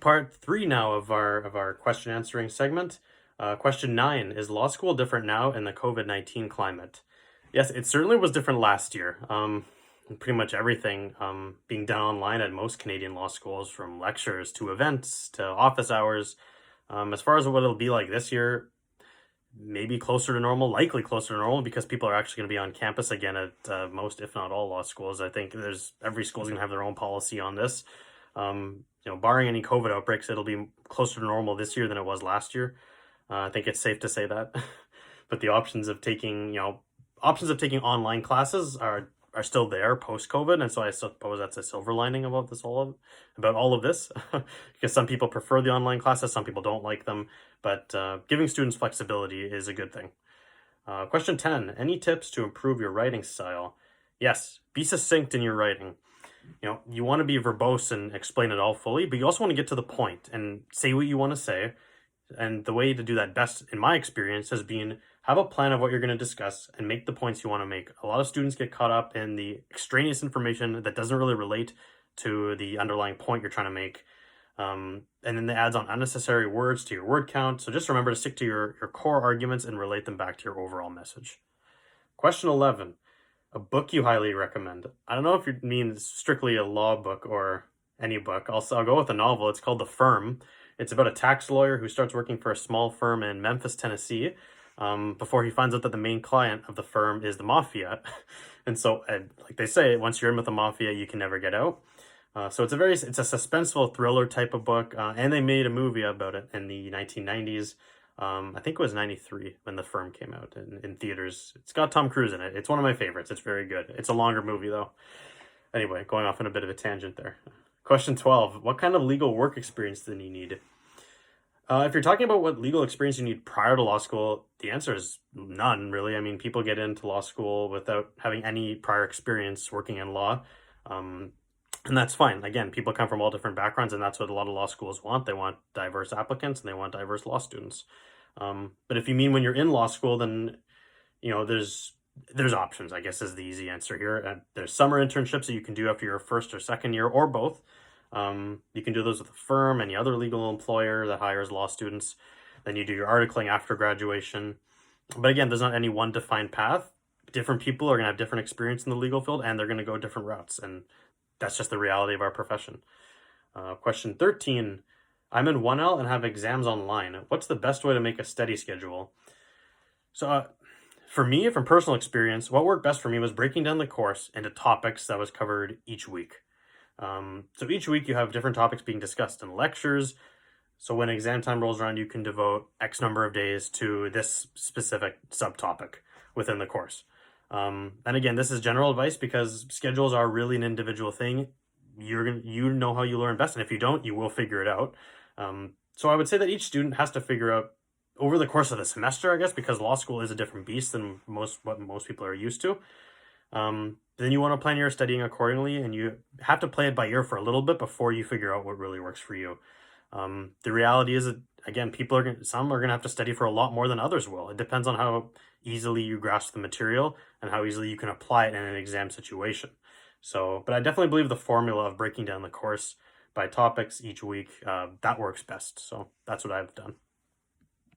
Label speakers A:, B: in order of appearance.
A: part 3 now of our question answering segment. Question 9, is law school different now in the COVID-19 climate? Yes, it certainly was different last year. Pretty much everything being done online at most Canadian law schools, from lectures to events to office hours. As far as what it'll be like this year, maybe closer to normal, likely closer to normal, because people are actually going to be on campus again at most, if not all, law schools. I think every school's going to have their own policy on this. Barring any COVID outbreaks, it'll be closer to normal this year than it was last year. I think it's safe to say that. But the options of taking online classes are still there post-COVID, and so I suppose that's a silver lining about all of this, because some people prefer the online classes, some people don't like them, but giving students flexibility is a good thing. Question 10, any tips to improve your writing style? Yes, be succinct in your writing. You want to be verbose and explain it all fully, but you also want to get to the point and say what you want to say. And the way to do that best, in my experience, has been have a plan of what you're going to discuss and make the points you want to make. A lot of students get caught up in the extraneous information that doesn't really relate to the underlying point you're trying to make. And then it adds on unnecessary words to your word count. So just remember to stick to your core arguments and relate them back to your overall message. Question 11. A book you highly recommend. I don't know if you mean strictly a law book or any book. I'll go with a novel. It's called The Firm. It's about a tax lawyer who starts working for a small firm in Memphis, Tennessee, before he finds out that the main client of the firm is the mafia. And so, like they say, once you're in with the mafia, you can never get out. So it's a suspenseful thriller type of book, and they made a movie about it in the 1990s. I think it was 93 when The Firm came out in theaters. It's got Tom Cruise in it. It's one of my favorites. It's very good. It's a longer movie, though. Anyway, going off on a bit of a tangent there. Question 12. What kind of legal work experience do you need? If you're talking about what legal experience you need prior to law school, the answer is none, really. I mean, people get into law school without having any prior experience working in law. And that's fine. Again, people come from all different backgrounds, and that's what a lot of law schools want. They want diverse applicants, and they want diverse law students. But if you mean when you're in law school, then, there's options, I guess, is the easy answer here. There's summer internships that you can do after your first or second year, or both. You can do those with a firm, any other legal employer that hires law students. Then you do your articling after graduation. But again, there's not any one defined path. Different people are going to have different experience in the legal field, and they're going to go different routes. And that's just the reality of our profession. Question 13. I'm in 1L and have exams online. What's the best way to make a study schedule? So for me, from personal experience, what worked best for me was breaking down the course into topics that was covered each week. So each week you have different topics being discussed in lectures. So when exam time rolls around, you can devote X number of days to this specific subtopic within the course. And again, this is general advice because schedules are really an individual thing. You know how you learn best, and if you don't, you will figure it out. So I would say that each student has to figure out over the course of the semester, I guess, because law school is a different beast than what most people are used to. Then you want to plan your studying accordingly, and you have to play it by ear for a little bit before you figure out what really works for you. The reality is that, again, some are going to have to study for a lot more than others will. It depends on how easily you grasp the material and how easily you can apply it in an exam situation. But I definitely believe the formula of breaking down the course by topics each week, that works best. So that's what I've done.